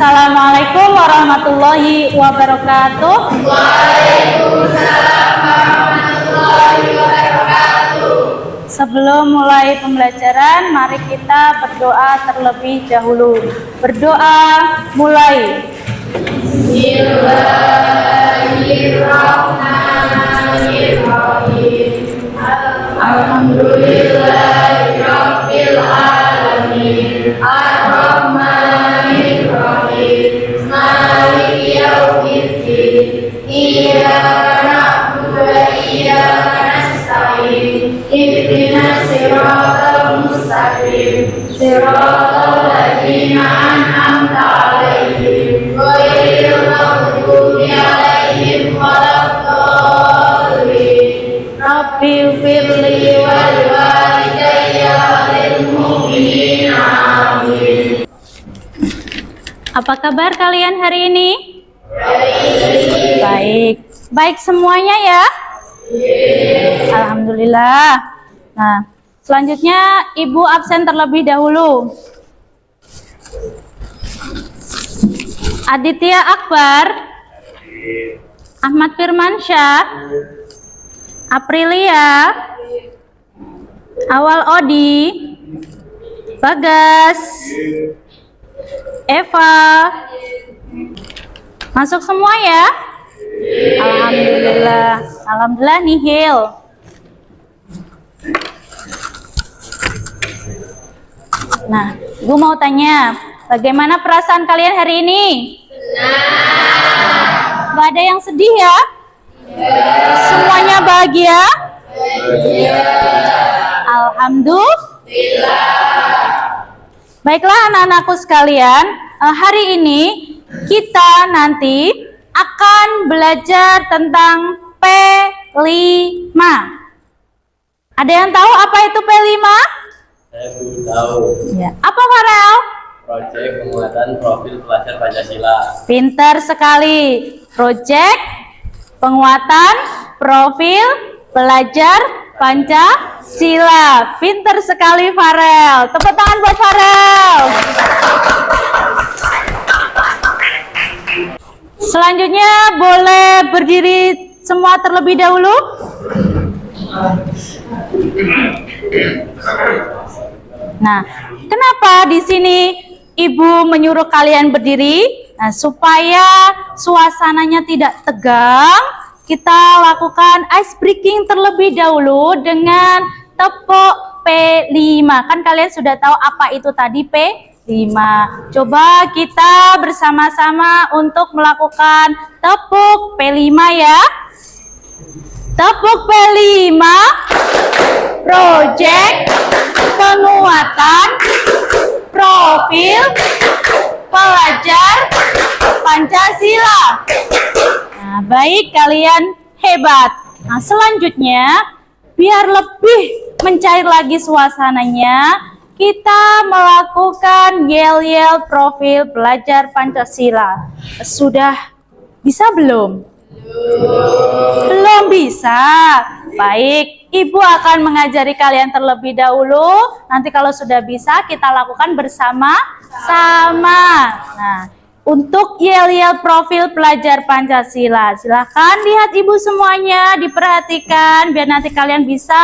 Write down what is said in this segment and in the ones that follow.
Assalamualaikum warahmatullahi wabarakatuh. Waalaikumsalam warahmatullahi wabarakatuh. Sebelum mulai pembelajaran, mari kita berdoa terlebih dahulu. Berdoa mulai. Bismillahirrahmanirrahim. Alhamdulillahirabbil alamin. Ar-Rahmanir-Rahim. Maliki yaumiddin. Iyyaka na'budu wa iyyaka nasta'in. Ihdinas siratal mustaqim. Siratal ladzina an'amta 'alaihim ghairil maghdubi 'alaihim waladdallin. Rabbighfirli wa liwalidayya wa lil mu'minin. Amin. Apa kabar kalian hari ini? Baik. Baik semuanya ya? Alhamdulillah. Nah, selanjutnya Ibu absen terlebih dahulu. Aditya Akbar, Ahmad Firmansyah, Aprilia, Awal Odi, Bagas, Eva, masuk semua ya? Alhamdulillah. Alhamdulillah nihil. Nah, Ibu mau tanya, bagaimana perasaan kalian hari ini? Senang. Gak ada yang sedih ya? Semuanya bahagia? Alhamdulillah. Baiklah anak-anakku sekalian, hari ini kita nanti akan belajar tentang P5. Ada yang tahu apa itu P5? Saya tahu. Ya. Apa Farel? Proyek penguatan profil pelajar Pancasila. Pintar sekali. Proyek penguatan profil pelajar Pancasila. Pintar sekali Farel. Tepuk tangan buat Farel. Selanjutnya boleh berdiri semua terlebih dahulu. Nah, kenapa di sini Ibu menyuruh kalian berdiri? Nah, supaya suasananya tidak tegang, kita lakukan ice breaking terlebih dahulu dengan tepuk P5. Kan kalian sudah tahu apa itu tadi P5. Coba kita bersama-sama untuk melakukan tepuk P5 ya. Tepuk P5. Project penguatan profil pelajar Pancasila. Nah, baik, kalian hebat. Nah, selanjutnya biar lebih mencair lagi suasananya, kita melakukan yel-yel profil pelajar Pancasila. Sudah bisa belum? Belum bisa. Baik, Ibu akan mengajari kalian terlebih dahulu. Nanti kalau sudah bisa kita lakukan bersama-sama. Nah, untuk yel-yel profil pelajar Pancasila, silahkan lihat Ibu semuanya, diperhatikan biar nanti kalian bisa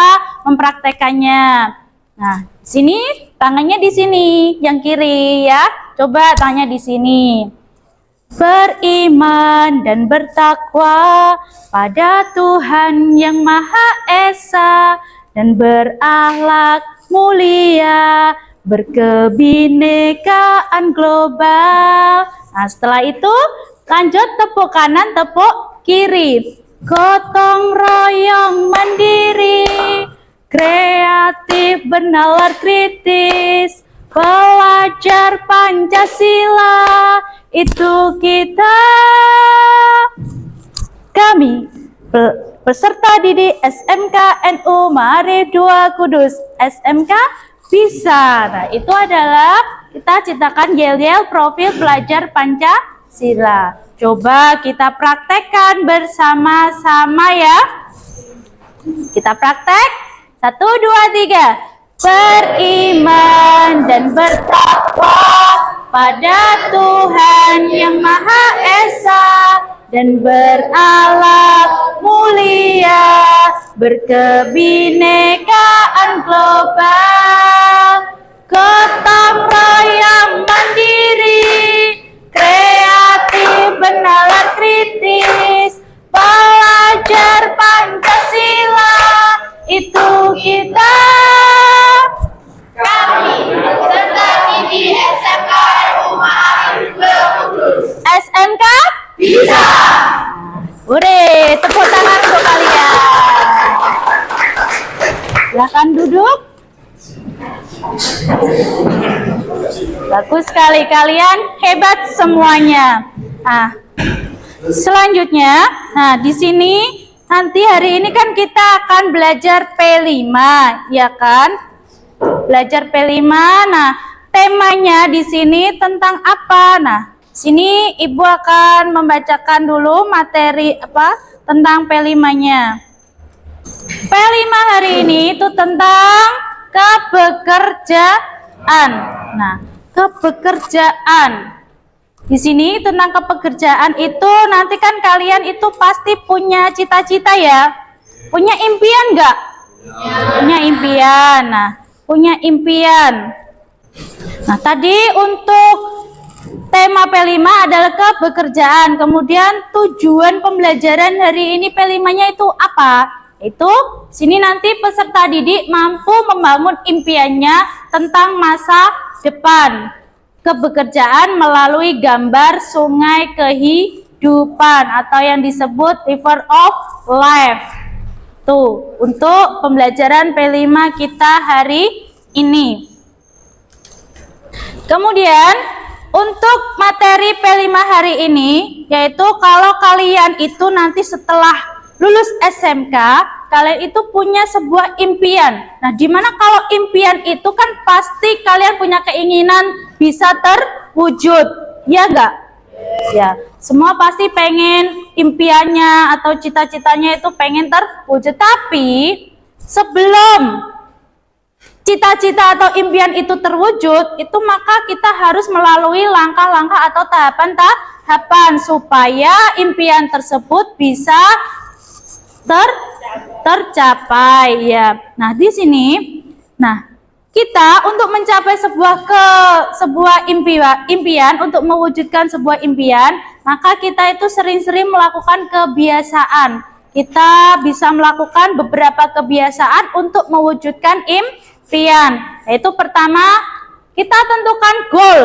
mempraktekannya. Nah, sini tangannya di sini, yang kiri ya. Coba tangannya di sini. Beriman dan bertakwa pada Tuhan yang Maha Esa dan berakhlak mulia, berkebinekaan global. Nah, setelah itu lanjut tepuk kanan, tepuk kiri. Gotong royong mandiri, kreatif bernalar kritis, pelajar Pancasila itu kita. Kami peserta didik SMK NU Maarif 2 Kudus. SMK bisa. Nah, itu adalah kita ciptakan yel-yel profil pelajar Pancasila. Coba kita praktekkan bersama-sama ya. Kita praktek. 1, 2, 3. Beriman dan bertakwa pada Tuhan yang Maha Esa dan berakhlak mulia, berkebinekaan global, gotong royong mandiri, kreatif benalar kritis, belajar Pancasila, itu kita. Kami peserta didik SMK RU Ma'arif Kudus. SMK Bisa. Hore, tepuk tangan untuk kalian. Silahkan duduk. Bagus sekali, kalian hebat semuanya. Nah, selanjutnya, di sini nanti hari ini kan kita akan belajar P5, ya kan? Belajar P5. Nah, temanya di sini tentang apa? Nah, sini Ibu akan membacakan dulu materi tentang P5-nya. P5 hari ini itu tentang kepekerjaan. Nah, kepekerjaan. Di sini tentang kepekerjaan itu nanti kan kalian itu pasti punya cita-cita ya. Punya impian nggak? Ya. Punya impian. Nah, punya impian. Nah, tadi untuk tema P5 adalah kepekerjaan. Kemudian tujuan pembelajaran hari ini P5-nya itu apa? Itu sini nanti peserta didik mampu membangun impiannya tentang masa depan. Kepekerjaan melalui gambar sungai kehidupan atau yang disebut river of life. Tuh, untuk pembelajaran P5 kita hari ini. Kemudian untuk materi P5 hari ini, yaitu kalau kalian itu nanti setelah lulus SMK, kalian itu punya sebuah impian. Nah, dimana kalau impian itu kan pasti kalian punya keinginan bisa terwujud, ya enggak? Ya, semua pasti pengen impiannya atau cita-citanya itu pengen terwujud. Tapi sebelum cita-cita atau impian itu terwujud, itu maka kita harus melalui langkah-langkah atau tahapan supaya impian tersebut bisa tercapai ya. Nah, di sini kita untuk mencapai sebuah impian, untuk mewujudkan sebuah impian, maka kita itu sering-sering melakukan kebiasaan. Kita bisa melakukan beberapa kebiasaan untuk mewujudkan impian. Yaitu pertama, kita tentukan goal.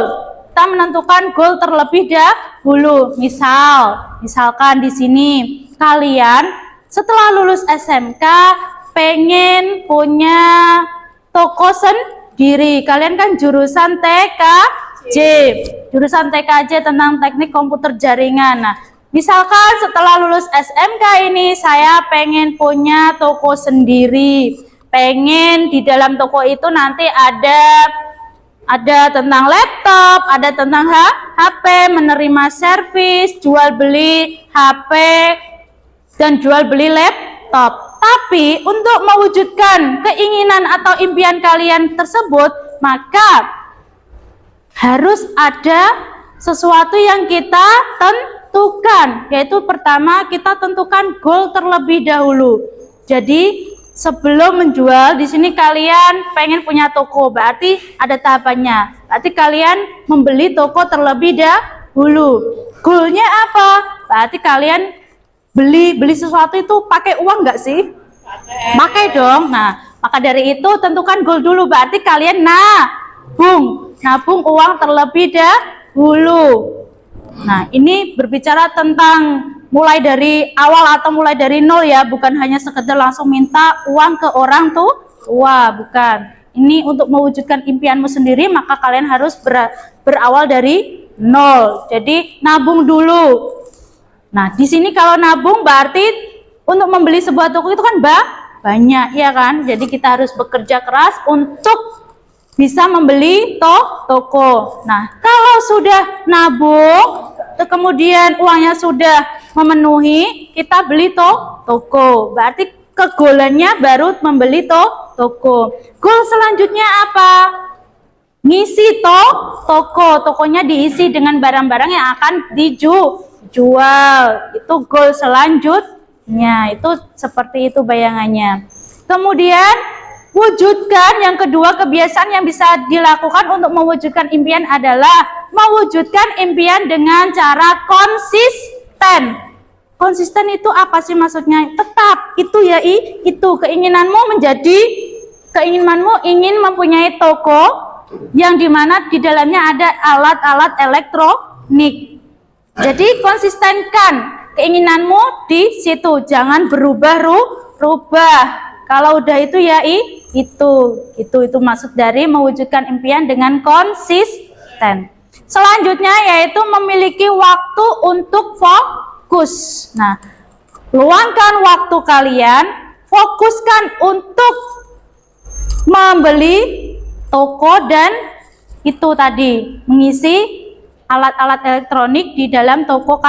Kita menentukan goal terlebih dahulu. Misalkan di sini kalian setelah lulus SMK pengen punya toko sendiri. Kalian kan jurusan TKJ. Jurusan TKJ tentang teknik komputer jaringan. Nah, misalkan setelah lulus SMK ini saya pengen punya toko sendiri. Pengen di dalam toko itu nanti ada tentang laptop, ada tentang HP, menerima servis, jual beli HP dan jual beli laptop. Tapi untuk mewujudkan keinginan atau impian kalian tersebut, maka harus ada sesuatu yang kita tentukan. Yaitu pertama, kita tentukan goal terlebih dahulu. Jadi sebelum menjual, di sini kalian pengen punya toko, berarti ada tahapannya. Berarti kalian membeli toko terlebih dahulu. Goalnya apa? Berarti kalian beli sesuatu itu pakai uang nggak sih? Pakai dong. Nah, maka dari itu tentukan goal dulu. Berarti kalian nabung uang terlebih dahulu. Nah, ini berbicara tentang mulai dari awal atau mulai dari nol ya, bukan hanya sekedar langsung minta uang ke orang tua, bukan. Ini untuk mewujudkan impianmu sendiri, maka kalian harus berawal dari nol. Jadi nabung dulu. Nah, di sini kalau nabung berarti untuk membeli sebuah toko itu kan banyak, ya kan? Jadi kita harus bekerja keras untuk bisa membeli toko. Nah, kalau sudah nabung, kemudian uangnya sudah memenuhi, kita beli toko. Berarti kegolannya baru membeli toko. Goal selanjutnya apa? ngisi tokonya diisi dengan barang-barang yang akan dijual. Itu goal selanjutnya. Itu seperti itu bayangannya. Kemudian wujudkan, yang kedua kebiasaan yang bisa dilakukan untuk mewujudkan impian adalah mewujudkan impian dengan cara konsisten. Konsisten itu apa sih maksudnya? Tetap itu ya, itu keinginanmu ingin mempunyai toko yang dimana di dalamnya ada alat-alat elektronik. Jadi konsistenkan keinginanmu di situ, jangan berubah-ubah. Kalau udah itu ya itu maksud dari mewujudkan impian dengan konsisten. Selanjutnya yaitu memiliki waktu untuk fokus. Nah, luangkan waktu kalian, fokuskan untuk membeli toko dan itu tadi mengisi alat-alat elektronik di dalam toko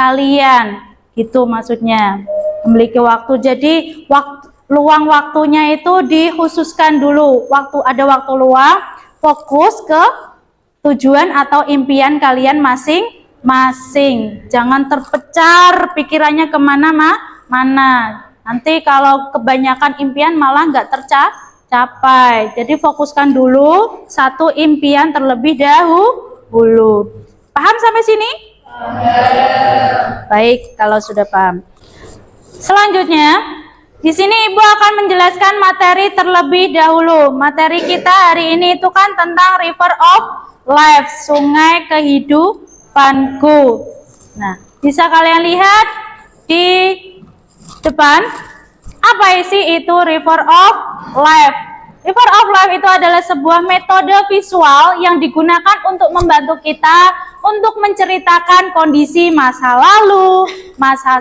kalian. Gitu maksudnya. Memiliki waktu. Jadi luang waktunya itu dikhususkan dulu. Ada waktu luang, fokus ke tujuan atau impian kalian masing-masing. Jangan terpecar pikirannya kemana-mana. Nanti kalau kebanyakan impian malah nggak tercapai. Jadi fokuskan dulu satu impian terlebih dahulu. Paham sampai sini? Baik, kalau sudah paham. Selanjutnya, di sini Ibu akan menjelaskan materi terlebih dahulu. Materi kita hari ini itu kan tentang River of Life, sungai kehidupanku. Nah, bisa kalian lihat di depan. Apa isi itu River of Life? River of Life itu adalah sebuah metode visual yang digunakan untuk membantu kita untuk menceritakan kondisi masa lalu, masa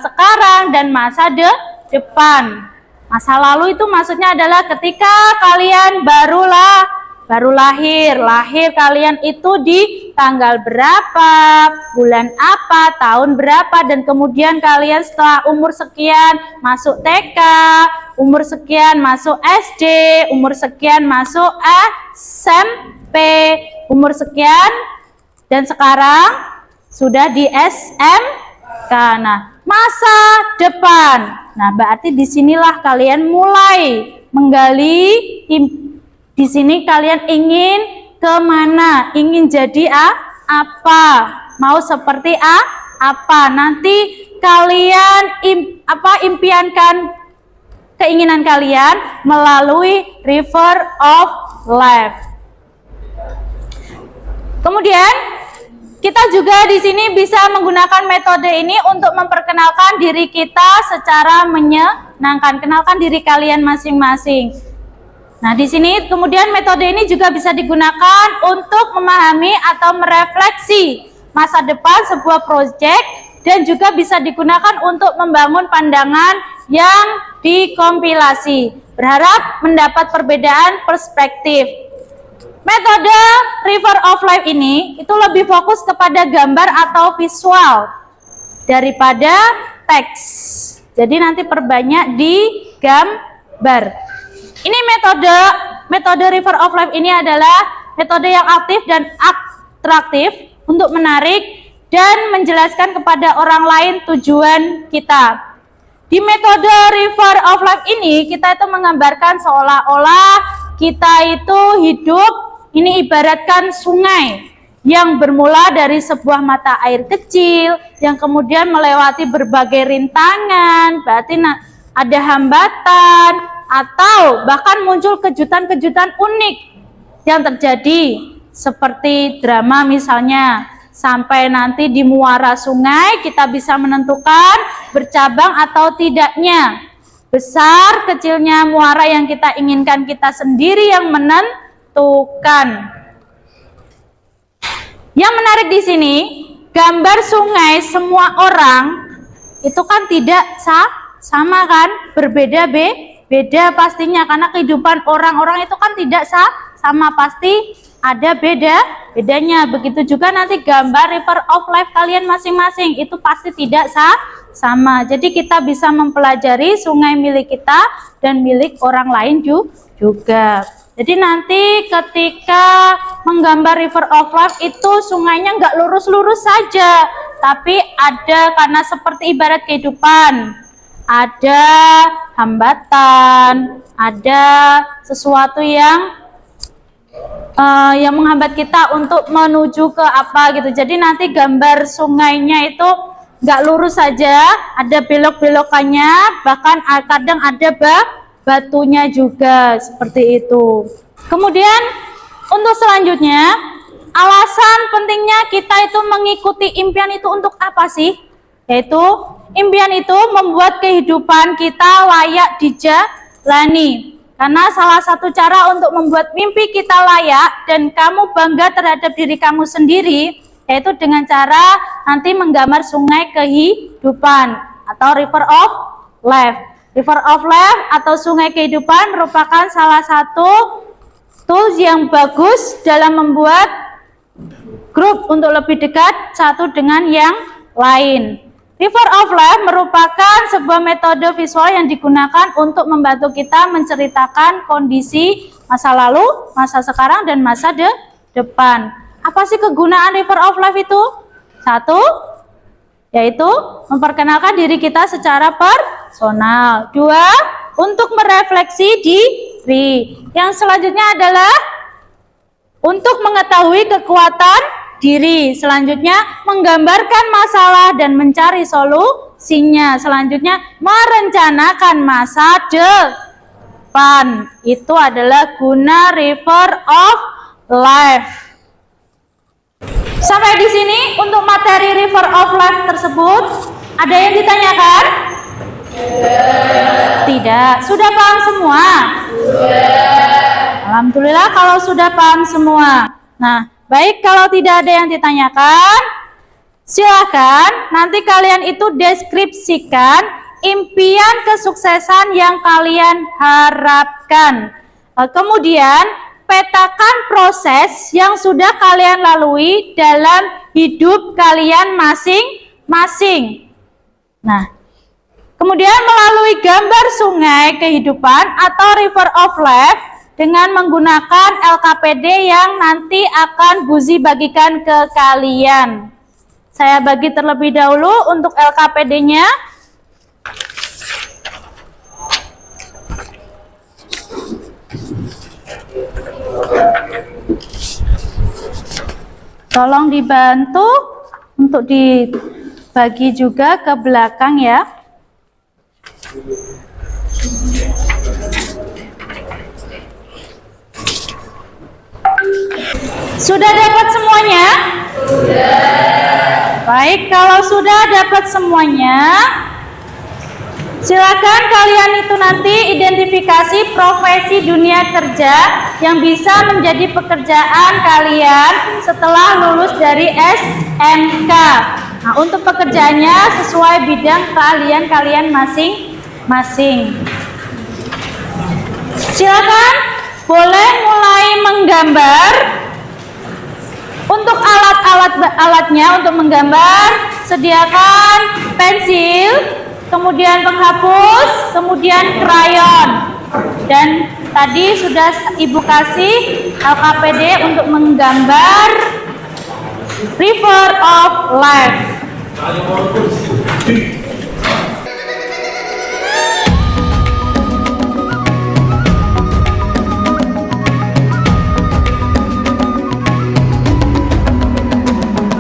sekarang, dan masa depan. Masa lalu itu maksudnya adalah ketika kalian baru lahir kalian itu di tanggal berapa, bulan apa, tahun berapa, dan kemudian kalian setelah umur sekian masuk TK, umur sekian masuk SD, umur sekian masuk SMP, umur sekian, dan sekarang sudah di SMK. Nah, masa depan. Nah, berarti disinilah kalian mulai menggali. Di sini kalian ingin kemana? Ingin jadi apa? Mau seperti apa? Nanti kalian impiankan keinginan kalian melalui River of Life. Kemudian kita juga di sini bisa menggunakan metode ini untuk memperkenalkan diri kita secara menyenangkan. Kenalkan diri kalian masing-masing. Nah, di sini kemudian metode ini juga bisa digunakan untuk memahami atau merefleksi masa depan sebuah proyek dan juga bisa digunakan untuk membangun pandangan yang dikompilasi. Berharap mendapat perbedaan perspektif. Metode River of Life ini itu lebih fokus kepada gambar atau visual daripada teks. Jadi nanti perbanyak di gambar. Ini metode River of Life ini adalah metode yang aktif dan atraktif untuk menarik dan menjelaskan kepada orang lain tujuan kita. Di metode River of Life ini kita itu menggambarkan seolah-olah kita itu hidup, ini ibaratkan sungai yang bermula dari sebuah mata air kecil yang kemudian melewati berbagai rintangan, berarti ada hambatan, atau bahkan muncul kejutan-kejutan unik yang terjadi seperti drama misalnya, sampai nanti di muara sungai kita bisa menentukan bercabang atau tidaknya. Besar kecilnya muara yang kita inginkan kita sendiri yang menentukan. Yang menarik di sini, gambar sungai semua orang itu kan tidak sama kan, beda pastinya, karena kehidupan orang-orang itu kan tidak sama, pasti ada bedanya. Begitu juga nanti gambar River of Life kalian masing-masing itu pasti tidak sama. Jadi kita bisa mempelajari sungai milik kita dan milik orang lain juga. Jadi nanti ketika menggambar river of life itu sungainya nggak lurus-lurus saja, tapi ada karena seperti ibarat kehidupan, ada hambatan, ada sesuatu yang menghambat kita untuk menuju ke apa gitu. Jadi nanti gambar sungainya itu nggak lurus saja, ada belok-belokannya, bahkan kadang ada batunya juga seperti itu. Kemudian untuk selanjutnya, alasan pentingnya kita itu mengikuti impian itu untuk apa sih? Yaitu impian itu membuat kehidupan kita layak dijalani. Karena salah satu cara untuk membuat mimpi kita layak dan kamu bangga terhadap diri kamu sendiri, yaitu dengan cara nanti menggambar sungai kehidupan atau river of life. River of life atau sungai kehidupan merupakan salah satu tools yang bagus dalam membuat grup untuk lebih dekat satu dengan yang lain. River of life merupakan sebuah metode visual yang digunakan untuk membantu kita menceritakan kondisi masa lalu, masa sekarang, dan masa depan. Apa sih kegunaan river of life itu? Satu, yaitu memperkenalkan diri kita secara personal. Dua, untuk merefleksi diri. Yang selanjutnya adalah untuk mengetahui kekuatan diri. Selanjutnya menggambarkan masalah dan mencari solusinya. Selanjutnya merencanakan masa depan. Itu adalah guna river of life. Sampai di sini untuk materi river of life tersebut, ada yang ditanyakan? Tidak. Sudah paham semua? Alhamdulillah kalau sudah paham semua. Nah, baik, kalau tidak ada yang ditanyakan, silakan nanti kalian itu deskripsikan impian kesuksesan yang kalian harapkan. Kemudian petakan proses yang sudah kalian lalui dalam hidup kalian masing-masing. Nah, kemudian melalui gambar sungai kehidupan atau river of life dengan menggunakan LKPD yang nanti akan Buzi bagikan ke kalian. Saya bagi terlebih dahulu untuk LKPD-nya. Tolong dibantu untuk dibagi juga ke belakang ya. Sudah dapat semuanya? Sudah. Baik, kalau sudah dapat semuanya, silakan kalian itu nanti identifikasi profesi dunia kerja yang bisa menjadi pekerjaan kalian setelah lulus dari SMK. Nah, untuk pekerjaannya sesuai bidang keahlian kalian masing-masing. Silakan boleh mulai menggambar. Untuk alatnya untuk menggambar, sediakan pensil, kemudian penghapus, kemudian krayon. Dan tadi sudah Ibu kasih LKPD untuk menggambar river of life.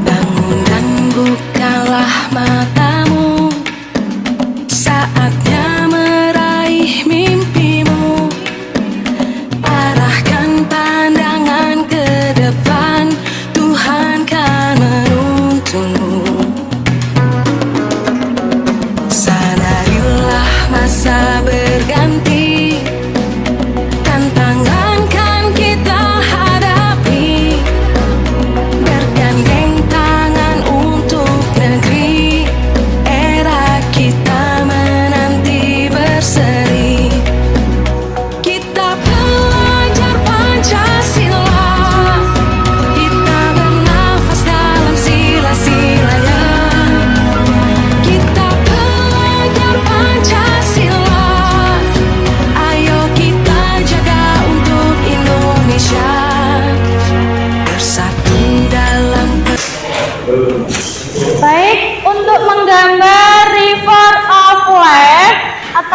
Bangun dan bukalah matamu, saatnya meraih mimpimu. Arahkan pandangan ke depan, Tuhan kan menuntunmu.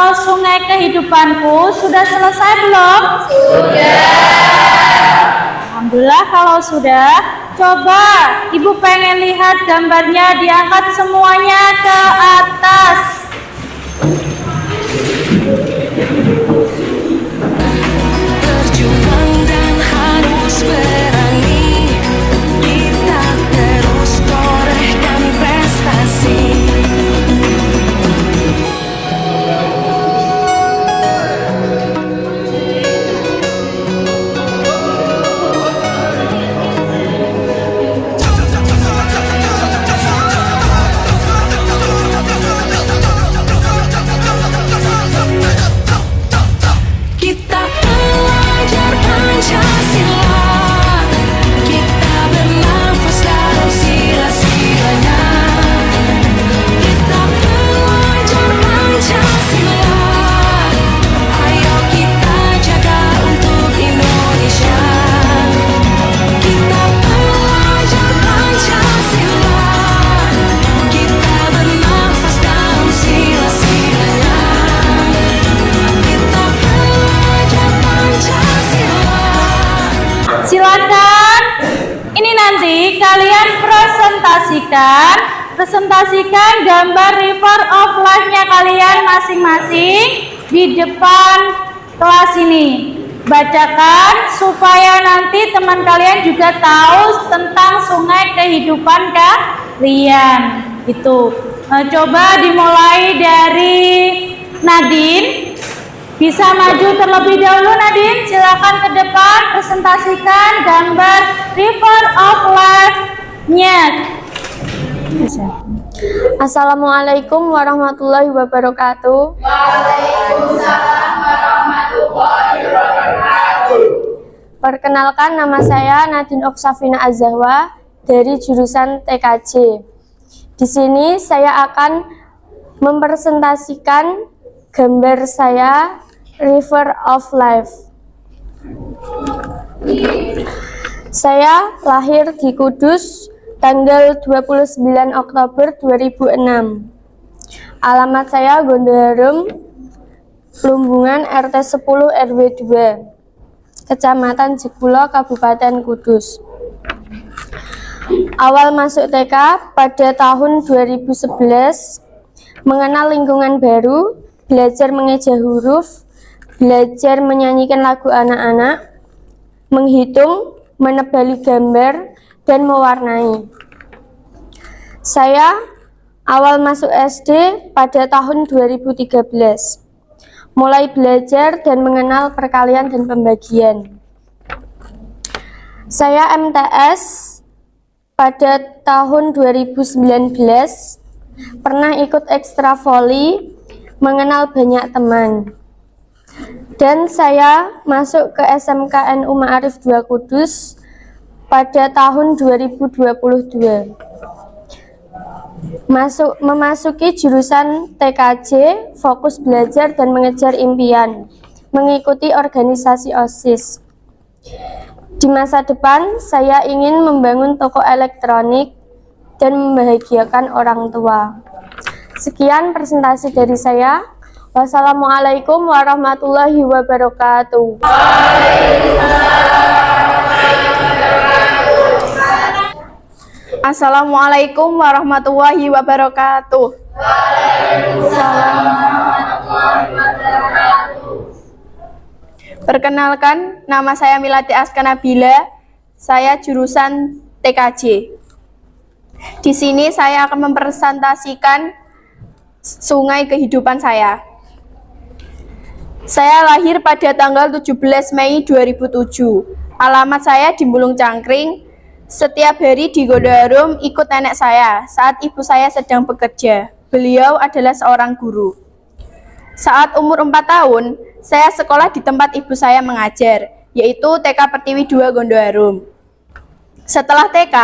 soal sungai kehidupanku sudah selesai belum? Alhamdulillah kalau sudah. Coba Ibu pengen lihat gambarnya, diangkat semuanya ke atas. Berjuang dan harus berani, kita terus torehkan prestasi. Kita belajar Pancasila, kita bernafas dalam sila-silanya. Kita belajar Pancasila, ayo kita jaga untuk Indonesia. Kita belajar Pancasila, kita bernafas dalam sila-silanya. Kita belajar Pancasila. Silakan. Ini nanti kalian presentasikan gambar River of Life-nya kalian masing-masing di depan kelas ini. Bacakan supaya nanti teman kalian juga tahu tentang sungai kehidupan kalian. Itu. Coba dimulai dari Nadine. Bisa maju terlebih dahulu Nadine, silakan ke depan presentasikan gambar River of Life-nya. Bisa. Assalamualaikum warahmatullahi wabarakatuh. Waalaikumsalam warahmatullahi wabarakatuh. Perkenalkan, nama saya Nadine Oksafina Azahwa dari jurusan TKJ. Di sini saya akan mempresentasikan gambar saya River of Life. Saya lahir di Kudus tanggal 29 Oktober 2006. Alamat saya Gondoharum, Plumbungan RT 10 RW 2, Kecamatan Jekulo, Kabupaten Kudus. Awal masuk TK pada tahun 2011, mengenal lingkungan baru, belajar mengeja huruf, belajar menyanyikan lagu anak-anak, menghitung, menebali gambar, dan mewarnai. Saya awal masuk SD pada tahun 2013, mulai belajar dan mengenal perkalian dan pembagian. Saya MTS pada tahun 2019, pernah ikut ekstra voli, mengenal banyak teman. Dan saya masuk ke SMK NU Ma'arif 2 Kudus pada tahun 2022. Memasuki jurusan TKJ, fokus belajar dan mengejar impian, mengikuti organisasi OSIS. Di masa depan, saya ingin membangun toko elektronik dan membahagiakan orang tua. Sekian presentasi dari saya. Wassalamualaikum warahmatullahi wabarakatuh. Assalamualaikum warahmatullahi wabarakatuh. Perkenalkan, nama saya Milati Askanabila. Saya jurusan TKJ. Di sini saya akan mempresentasikan sungai kehidupan saya. Saya lahir pada tanggal 17 Mei 2007. Alamat saya di Mulung Cangkring. Setiap hari di Gondoharum ikut nenek saya saat ibu saya sedang bekerja. Beliau adalah seorang guru. Saat umur 4 tahun, saya sekolah di tempat ibu saya mengajar, yaitu TK Pertiwi 2 Gondoharum. Setelah TK,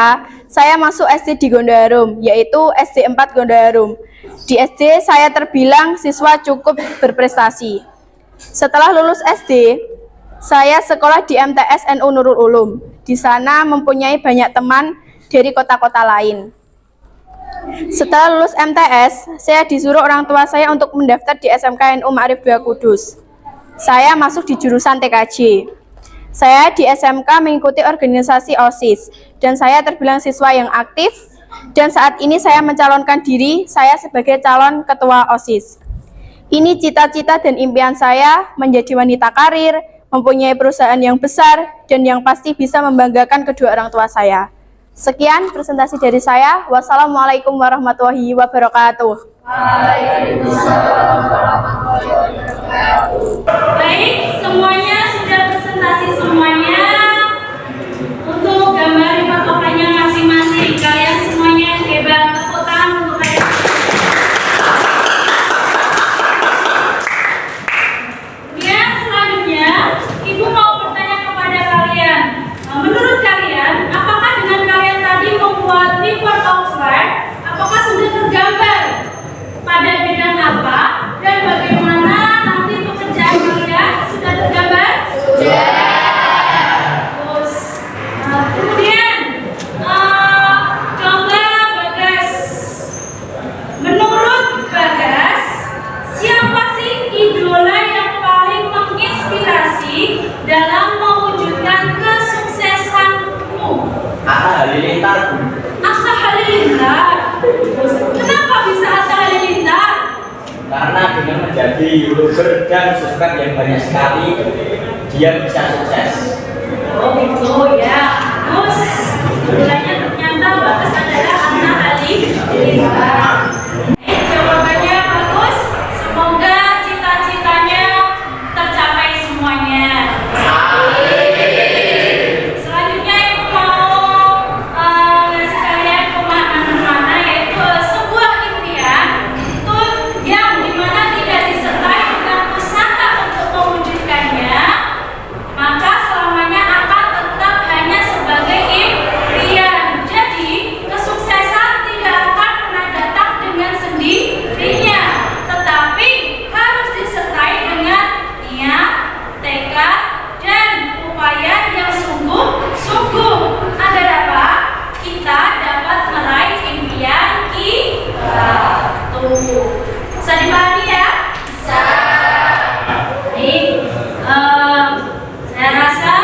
saya masuk SD di Gondoharum, yaitu SD 4 Gondoharum. Di SD, saya terbilang siswa cukup berprestasi. Setelah lulus SD, saya sekolah di MTS NU Nurul Ulum. Di sana mempunyai banyak teman dari kota-kota lain. Setelah lulus MTS, saya disuruh orang tua saya untuk mendaftar di SMK NU Ma'arif 2 Kudus. Saya masuk di jurusan TKJ. Saya di SMK mengikuti organisasi OSIS, dan saya terbilang siswa yang aktif, dan saat ini saya mencalonkan diri saya sebagai calon ketua OSIS. Ini cita-cita dan impian saya menjadi wanita karir, mempunyai perusahaan yang besar, dan yang pasti bisa membanggakan kedua orang tua saya. Sekian presentasi dari saya. Wassalamualaikum warahmatullahi wabarakatuh. Baik, semuanya sudah presentasi semuanya. Untuk gambar fotonya masing-masing, kalian semuanya hebat. Tepuk tangan untuk kalian. Kemudian selanjutnya, Ibu mau bertanya kepada kalian. Menurut kalian, apakah dengan kalian tadi membuat report outline, apakah sudah tergambar pada bidang apa dan bagaimana nanti pekerjaan kalian sudah tergambar? Sudah. Terus, kemudian coba Bagas. Menurut Bagas, siapa sih idola yang paling menginspirasi dalam mewujudkan kesuksesanmu? Atta Halilintar. Atta Halilintar. Kenapa bisa Atta Halilintar? Karena dengan menjadi YouTuber dan subscribe yang banyak sekali, dia bisa sukses. Oh gitu ya. Terus nilainya ternyata Bagus adalah Atta Halilintar. Jawabannya bagus. Semoga cita-citanya tercapai semuanya. Selanjutnya Ibu mau ngasih kalian pemahaman mana, yaitu sebuah impian itu yang dimana tidak disertai dengan usaha untuk mewujudkannya, maka selamanya akan tetap hanya sebagai impian. Jadi kesuksesan tidak akan pernah datang dengan sendirinya, tetapi harus disertai dengan niat, tekad, dan upaya yang sungguh-sungguh. Agar apa? Kita dapat meraih impian kita. Tuh. Bisa dipahami ya? Bisa. Baik. Saya rasa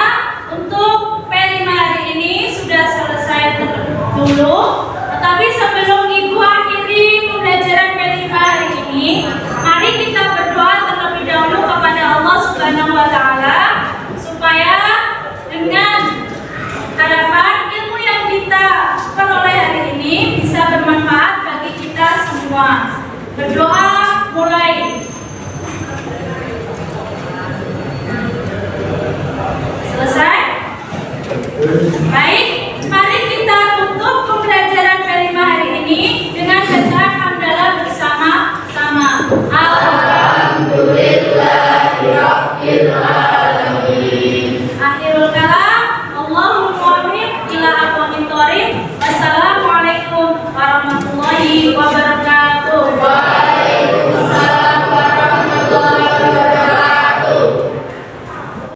untuk P5 hari ini sudah selesai dulu. Tetapi sebelum Ibu akhiri pembelajaran P5 hari ini, mari kita berdoa terlebih dahulu kepada Allah Subhanahu wa Ta'ala, supaya dengan harapan ilmu yang kita peroleh hari ini bisa bermanfaat bagi kita semua. Berdoa mulai. Selesai? Baik.